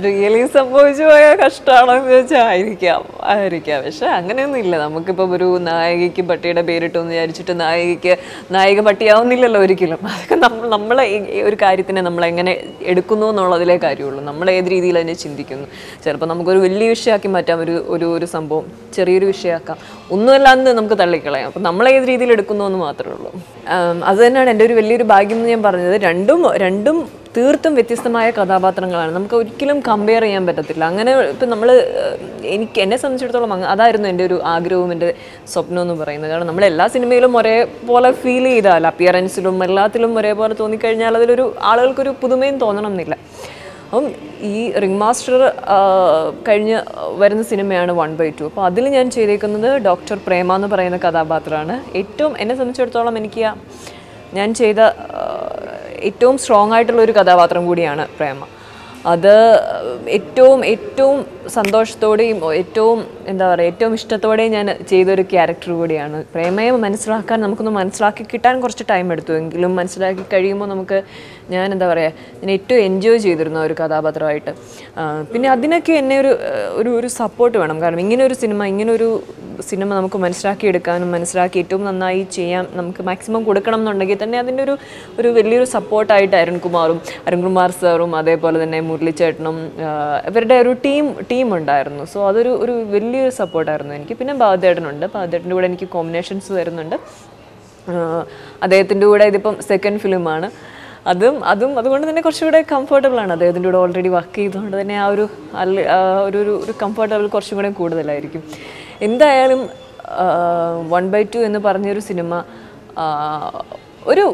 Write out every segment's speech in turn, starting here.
Really സംഭവിച്ചു പോയ കഷ്ടമാണോ എന്ന് ചോദിച്ചാൽ ആയിരിക്കാം. പക്ഷെ അങ്ങനെയൊന്നും ഇല്ല. നമുക്കിപ്പം ഒരു നായികയ്ക്ക് പട്ടിയുടെ പേരിട്ടോന്ന് വിചാരിച്ചിട്ട് നായിക പട്ടിയാവുന്നില്ലല്ലോ ഒരിക്കലും. അതൊക്കെ നമ്മളെ ഒരു കാര്യത്തിനെ നമ്മളെങ്ങനെ എടുക്കുന്നു എന്നുള്ളതിലേ കാര്യമുള്ളൂ. നമ്മൾ ഏത് രീതിയിൽ അതിനെ ചിന്തിക്കുന്നു. ചിലപ്പോൾ നമുക്കൊരു വലിയ വിഷയമാക്കി മാറ്റാം, ഒരു സംഭവം ചെറിയൊരു വിഷയമാക്കാം, ഒന്നുമല്ലാന്ന് നമുക്ക് തള്ളിക്കളയാം. അപ്പം നമ്മൾ ഏത് രീതിയിൽ എടുക്കുന്നു എന്ന് മാത്രമേ ഉള്ളൂ. അത് തന്നെയാണ് എൻ്റെ ഒരു വലിയൊരു ഭാഗ്യം എന്ന് ഞാൻ പറഞ്ഞത്. രണ്ടും തീർത്തും വ്യത്യസ്തമായ കഥാപാത്രങ്ങളാണ്. നമുക്ക് ഒരിക്കലും കമ്പയർ ചെയ്യാൻ പറ്റത്തില്ല. അങ്ങനെ ഇപ്പം എന്നെ സംബന്ധിച്ചിടത്തോളം അതായിരുന്നു എൻ്റെ ഒരു ആഗ്രഹവും എൻ്റെ സ്വപ്നം എന്ന് പറയുന്നത്. കാരണം നമ്മൾ എല്ലാ സിനിമയിലും ഒരേപോലെ ഫീൽ ചെയ്താൽ, അപ്പിയറൻസിലും എല്ലാത്തിലും ഒരേപോലെ തോന്നിക്കഴിഞ്ഞാൽ അതിലൊരു ആളുകൾക്കൊരു പുതുമയും തോന്നണം എന്നില്ല. അപ്പം ഈ റിംഗ് മാസ്റ്റർ കഴിഞ്ഞ് വരുന്ന സിനിമയാണ് 1/2. അപ്പോൾ അതിൽ ഞാൻ ചെയ്തേക്കുന്നത് ഡോക്ടർ പ്രേമ എന്ന് പറയുന്ന കഥാപാത്രമാണ്. ഏറ്റവും എന്നെ സംബന്ധിച്ചിടത്തോളം ഞാൻ ചെയ്ത ഏറ്റവും സ്ട്രോങ് ആയിട്ടുള്ളൊരു കഥാപാത്രം കൂടിയാണ് പ്രേമ. അത് ഏറ്റവും സന്തോഷത്തോടെയും ഏറ്റവും ഇഷ്ടത്തോടെയും ഞാൻ ചെയ്തൊരു ക്യാരക്ടർ കൂടിയാണ്. പ്രേമയെ മനസ്സിലാക്കാൻ നമുക്കൊന്ന് മനസ്സിലാക്കി കിട്ടാൻ കുറച്ച് ടൈം എടുത്തു. എങ്കിലും മനസ്സിലാക്കി കഴിയുമ്പോൾ ഞാൻ ഏറ്റവും എൻജോയ് ചെയ്തിരുന്ന ഒരു കഥാപാത്രമായിട്ട്. പിന്നെ അതിനൊക്കെ എന്നെ ഒരു സപ്പോർട്ട് വേണം. കാരണം ഇങ്ങനൊരു സിനിമ നമുക്ക് മനസ്സിലാക്കിയെടുക്കാനും മനസ്സിലാക്കി ഏറ്റവും നന്നായി ചെയ്യാൻ നമുക്ക് മാക്സിമം കൊടുക്കണം എന്നുണ്ടെങ്കിൽ തന്നെ അതിൻ്റെ ഒരു വലിയൊരു സപ്പോർട്ടായിട്ട് അരുൺകുമാർ സാറും അതേപോലെ തന്നെ മുരളിച്ചേട്ടനും ഇവരുടെ ഒരു ടീം ഉണ്ടായിരുന്നു. സോ അതൊരു വലിയൊരു സപ്പോർട്ടായിരുന്നു എനിക്ക്. പിന്നെ ഭാഗത്തേട്ടൻ്റെ കൂടെ എനിക്ക് കോമ്പിനേഷൻസ് വരുന്നുണ്ട്. അദ്ദേഹത്തിൻ്റെ കൂടെ ഇതിപ്പം സെക്കൻഡ് ഫിലിമാണ്. അതുകൊണ്ട് തന്നെ കുറച്ചുകൂടെ കംഫർട്ടബിളാണ്. അദ്ദേഹത്തിൻ്റെ കൂടെ ഓൾറെഡി വർക്ക് ചെയ്തുകൊണ്ട് തന്നെ ആ ഒരു കംഫർട്ടബിൾ കുറച്ചും കൂടെ കൂടുതലായിരിക്കും. എന്തായാലും 1/2 എന്ന് പറഞ്ഞൊരു സിനിമ ഒരു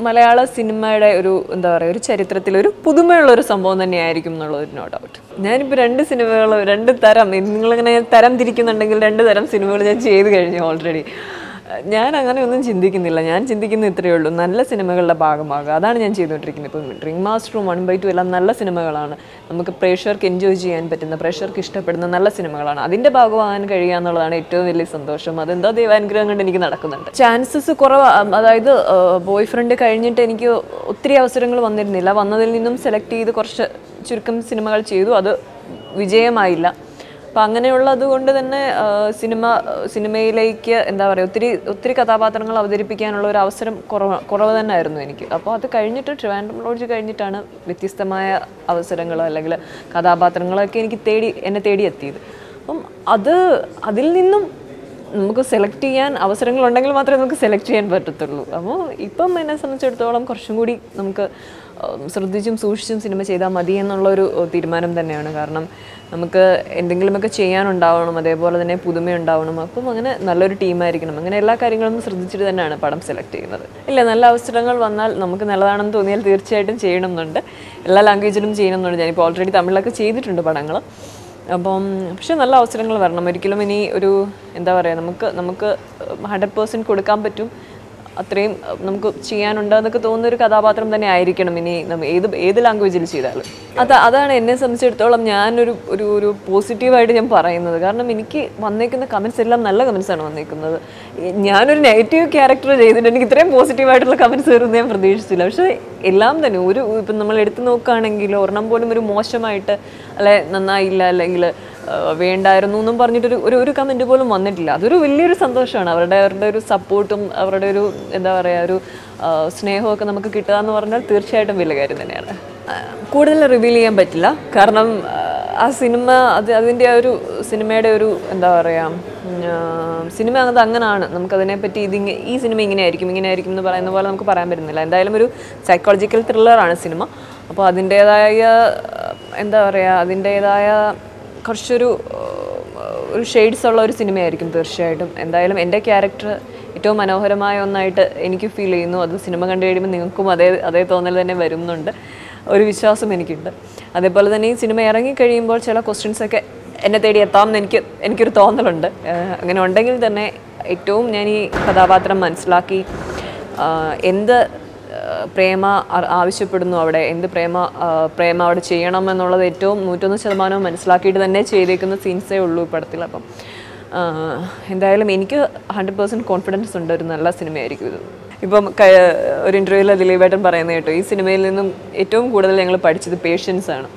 മലയാള സിനിമയുടെ ഒരു ചരിത്രത്തിൽ ഒരു പുതുമയുള്ളൊരു സംഭവം തന്നെയായിരിക്കും എന്നുള്ളത് നോ ഡൗട്ട്. ഞാനിപ്പോൾ 2 സിനിമകൾ 2 തരം, നിങ്ങളിങ്ങനെ തരം തിരിക്കുന്നുണ്ടെങ്കിൽ 2 തരം സിനിമകൾ ഞാൻ ചെയ്ത് കഴിഞ്ഞു ഓൾറെഡി. ഞാൻ അങ്ങനെ ഒന്നും ചിന്തിക്കുന്നില്ല. ഞാൻ ചിന്തിക്കുന്നത് ഇത്രയേ ഉള്ളൂ, നല്ല സിനിമകളുടെ ഭാഗമാകുക. അതാണ് ഞാൻ ചെയ്തുകൊണ്ടിരിക്കുന്നത്. ഇപ്പം റിംഗ് മാസ്റ്ററും 1/2 എല്ലാം നല്ല സിനിമകളാണ്. നമുക്ക് പ്രേക്ഷകർക്ക് എൻജോയ് ചെയ്യാൻ പറ്റുന്ന, പ്രേക്ഷകർക്ക് ഇഷ്ടപ്പെടുന്ന നല്ല സിനിമകളാണ്. അതിൻ്റെ ഭാഗമാകാൻ കഴിയുക എന്നുള്ളതാണ് ഏറ്റവും വലിയ സന്തോഷം. അതെന്താ ദൈവാനുഗ്രഹം കൊണ്ട് എനിക്ക് നടക്കുന്നുണ്ട്. ചാൻസസ് കുറവാണ്. അതായത് ബോയ് ഫ്രണ്ട് കഴിഞ്ഞിട്ട് എനിക്ക് ഒത്തിരി അവസരങ്ങൾ വന്നിരുന്നില്ല. വന്നതിൽ നിന്നും സെലക്ട് ചെയ്ത് കുറച്ച് ചുരുക്കം സിനിമകൾ ചെയ്തു. അത് വിജയമായില്ല. അപ്പം അങ്ങനെയുള്ളത് കൊണ്ട് തന്നെ സിനിമയിലേക്ക് ഒത്തിരി കഥാപാത്രങ്ങൾ അവതരിപ്പിക്കാനുള്ള ഒരു അവസരം കുറവ് തന്നെ ആയിരുന്നു എനിക്ക്. അപ്പോൾ അത് കഴിഞ്ഞിട്ട് ട്രിവാൻഡ്രം ലോഡ്ജ് കഴിഞ്ഞിട്ടാണ് വ്യത്യസ്തമായ അവസരങ്ങൾ അല്ലെങ്കിൽ കഥാപാത്രങ്ങളൊക്കെ എന്നെ തേടി എത്തിയത്. അപ്പം അതിൽ നിന്നും നമുക്ക് സെലക്ട് ചെയ്യാൻ അവസരങ്ങളുണ്ടെങ്കിൽ മാത്രമേ നമുക്ക് സെലക്ട് ചെയ്യാൻ പറ്റത്തുള്ളൂ. അപ്പോൾ ഇപ്പം എന്നെ സംബന്ധിച്ചിടത്തോളം കുറച്ചും കൂടി നമുക്ക് ശ്രദ്ധിച്ചും സൂക്ഷിച്ചും സിനിമ ചെയ്താൽ മതി എന്നുള്ളൊരു തീരുമാനം തന്നെയാണ്. കാരണം നമുക്ക് എന്തെങ്കിലുമൊക്കെ ചെയ്യാനുണ്ടാവണം, അതേപോലെ തന്നെ പുതുമയുണ്ടാവണം. അപ്പം അങ്ങനെ നല്ലൊരു ടീമായിരിക്കണം. അങ്ങനെ എല്ലാ കാര്യങ്ങളും ശ്രദ്ധിച്ചിട്ട് തന്നെയാണ് പടം സെലക്ട് ചെയ്യുന്നത്. ഇല്ല, നല്ല അവസരങ്ങൾ വന്നാൽ നമുക്ക് നല്ലതാണെന്ന് തോന്നിയാൽ തീർച്ചയായിട്ടും ചെയ്യണമെന്നുണ്ട്. എല്ലാ ലാംഗ്വേജിലും ചെയ്യണമെന്നുണ്ട്. ഞാനിപ്പോൾ ഓൾറെഡി തമിഴിലൊക്കെ ചെയ്തിട്ടുണ്ട് പടങ്ങൾ. പക്ഷെ നല്ല അവസരങ്ങൾ വരണം. ഒരിക്കലും ഇനി നമുക്ക് 100% കൊടുക്കാൻ പറ്റും, അത്രയും നമുക്ക് ചെയ്യാനുണ്ട് എന്നൊക്കെ തോന്നുന്നൊരു കഥാപാത്രം തന്നെ ആയിരിക്കണം ഇനി ഏത് ലാംഗ്വേജിൽ ചെയ്താലും. അതാണ് എന്നെ സംബന്ധിച്ചിടത്തോളം ഒരു പോസിറ്റീവായിട്ട് ഞാൻ പറയുന്നത്. കാരണം എനിക്ക് വന്നേക്കുന്ന കമൻസ് എല്ലാം നല്ല കമൻസാണ് വന്നേക്കുന്നത്. ഞാനൊരു നെഗറ്റീവ് ക്യാരക്ടർ ചെയ്തിട്ട് എനിക്ക് ഇത്രയും പോസിറ്റീവായിട്ടുള്ള കമൻസ് വരുന്നത് ഞാൻ പ്രതീക്ഷിച്ചില്ല. പക്ഷേ എല്ലാം തന്നെ ഇപ്പം നമ്മൾ എടുത്തു നോക്കുകയാണെങ്കിൽ ഒരെണ്ണം പോലും ഒരു മോശമായിട്ട് നന്നായില്ല അല്ലെങ്കിൽ വേണ്ടായിരുന്നു എന്നും പറഞ്ഞിട്ട് ഒരു കമൻറ്റ് പോലും വന്നിട്ടില്ല. അതൊരു വലിയൊരു സന്തോഷമാണ്. അവരുടെ ഒരു സപ്പോർട്ടും അവരുടെ ഒരു ഒരു സ്നേഹമൊക്കെ നമുക്ക് കിട്ടുക എന്ന് പറഞ്ഞാൽ തീർച്ചയായിട്ടും വലിയ കാര്യം തന്നെയാണ്. കൂടുതൽ റിവീൽ ചെയ്യാൻ പറ്റില്ല. കാരണം ആ സിനിമ അതിൻ്റെ സിനിമയുടെ സിനിമ അങ്ങനെയാണ്. നമുക്കതിനെപ്പറ്റി ഈ സിനിമ ഇങ്ങനെയായിരിക്കും എന്ന് പറയുന്ന പോലെ നമുക്ക് പറയാൻ പറ്റുന്നില്ല. എന്തായാലും ഒരു സൈക്കോളജിക്കൽ ത്രില്ലറാണ് സിനിമ. അപ്പോൾ അതിൻ്റേതായ കുറച്ചൊരു ഷെയ്ഡ്സ് ഉള്ള ഒരു സിനിമയായിരിക്കും തീർച്ചയായിട്ടും. എന്തായാലും എൻ്റെ ക്യാരക്ടർ ഏറ്റവും മനോഹരമായ ഒന്നായിട്ട് എനിക്ക് ഫീൽ ചെയ്യുന്നു. അത് സിനിമ കണ്ടു കഴിയുമ്പോൾ നിങ്ങൾക്കും അതേ തോന്നൽ തന്നെ വരുന്നുണ്ട്, ഒരു വിശ്വാസം എനിക്കുണ്ട്. അതേപോലെ തന്നെ ഈ സിനിമ ഇറങ്ങിക്കഴിയുമ്പോൾ ചില ക്വസ്റ്റ്യൻസൊക്കെ എന്നെ തേടി എത്താമെന്ന് എനിക്കൊരു തോന്നലുണ്ട്. അങ്ങനെ ഉണ്ടെങ്കിൽ തന്നെ ഏറ്റവും ഞാൻ ഈ കഥാപാത്രം മനസ്സിലാക്കി എന്ത് പ്രേമ ആവശ്യപ്പെടുന്നു അവിടെ, എന്ത് പ്രേമ അവിടെ ചെയ്യണം എന്നുള്ളത് ഏറ്റവും 101% മനസ്സിലാക്കിയിട്ട് തന്നെ ചെയ്തേക്കുന്ന സീൻസേ ഉള്ളൂ ഈ പടത്തിൽ. അപ്പം എന്തായാലും എനിക്ക് 100% കോൺഫിഡൻസ് ഉണ്ട് ഒരു നല്ല സിനിമയായിരിക്കും ഇത്. ഇപ്പം ഒരു ഇൻ്റർവ്യൂവിൽ ദിലീപേട്ടൻ പറയുന്നത് കേട്ടോ, ഈ സിനിമയിൽ നിന്നും ഏറ്റവും കൂടുതൽ ഞങ്ങൾ പഠിച്ചത് പേഷ്യൻസ് ആണ്.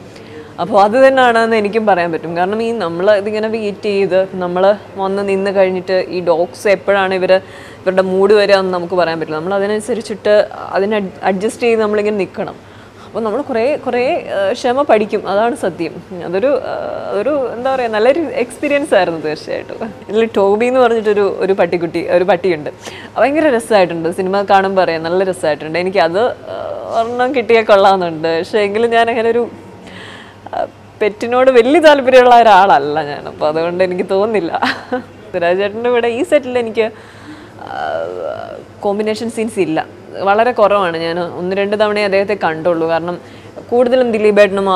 അപ്പോൾ അത് തന്നെയാണെന്ന് എനിക്കും പറയാൻ പറ്റും. കാരണം ഈ നമ്മൾ ഇതിങ്ങനെ വെയിറ്റ് ചെയ്ത് നമ്മൾ വന്ന് നിന്ന് കഴിഞ്ഞിട്ട് ഈ ഡോഗ്സ് എപ്പോഴാണ് ഇവരുടെ മൂഡ് വരിക എന്ന് നമുക്ക് പറയാൻ പറ്റില്ല. നമ്മൾ അതിനനുസരിച്ചിട്ട് അതിനെ അഡ്ജസ്റ്റ് ചെയ്ത് നമ്മളിങ്ങനെ നിൽക്കണം. അപ്പോൾ നമ്മൾ കുറേ ക്ഷമ പഠിക്കും, അതാണ് സത്യം. അതൊരു എന്താ പറയുക, നല്ലൊരു എക്സ്പീരിയൻസ് ആയിരുന്നു തീർച്ചയായിട്ടും. ഇതിൽ ടോബി എന്ന് പറഞ്ഞിട്ടൊരു ഒരു പട്ടിയുണ്ട്. ഭയങ്കര രസമായിട്ടുണ്ട്, സിനിമ കാണുമ്പോൾ പറയാം, നല്ല രസമായിട്ടുണ്ട്. എനിക്കത് ഒരെണ്ണം കിട്ടിയാൽ കൊള്ളാമെന്നുണ്ട്. പക്ഷേ എങ്കിലും ഞാൻ അങ്ങനെ ഒരു പെറ്റിനോട് വലിയ താല്പര്യമുള്ള ഒരാളല്ല ഞാൻ. അപ്പോൾ അതുകൊണ്ട് എനിക്ക് തോന്നുന്നില്ല. സുരാജ് ചേട്ടൻ്റെ ഇവിടെ ഈ സെറ്റിൽ എനിക്ക് കോമ്പിനേഷൻ സീൻസ് ഇല്ല, വളരെ കുറവാണ്. ഞാൻ 1-2 തവണയെ അദ്ദേഹത്തെ കണ്ടുള്ളൂ. കാരണം കൂടുതലും ദിലീപേട്ടനും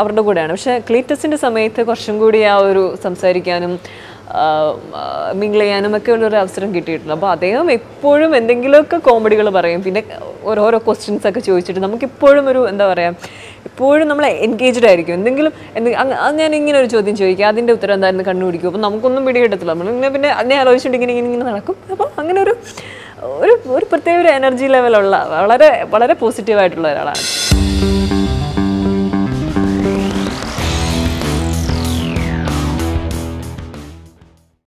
അവരുടെ കൂടെയാണ്. പക്ഷേ ക്ലീറ്റസിൻ്റെ സമയത്ത് കുറച്ചും കൂടി ആ ഒരു സംസാരിക്കാനും മിങ്കിൾ ചെയ്യാനും ഒക്കെ ഉള്ളൊരു അവസരം കിട്ടിയിട്ടുണ്ട്. അപ്പോൾ അദ്ദേഹം എപ്പോഴും എന്തെങ്കിലുമൊക്കെ കോമഡികൾ പറയും. പിന്നെ ഓരോരോ ക്വസ്റ്റ്യൻസ് ഒക്കെ ചോദിച്ചിട്ട് നമുക്കിപ്പോഴും ഒരു എന്താ പറയുക, എപ്പോഴും നമ്മൾ എൻഗേജ്ഡ് ആയിരിക്കും. അത് ഞാൻ ഇങ്ങനെ ഒരു ചോദ്യം ചോദിക്കുക, അതിൻ്റെ ഉത്തരം എന്തായിരുന്നു കണ്ടുപിടിക്കും. അപ്പോൾ നമുക്കൊന്നും പിടികിട്ടത്തില്ല. നമ്മളിങ്ങനെ പിന്നെ അതിനെ ആലോചിച്ചിട്ട് ഇങ്ങനെ നടക്കും. അപ്പോൾ അങ്ങനെ ഒരു പ്രത്യേക ഒരു എനർജി ലെവലുള്ള വളരെ വളരെ പോസിറ്റീവായിട്ടുള്ള ഒരാളാണ്.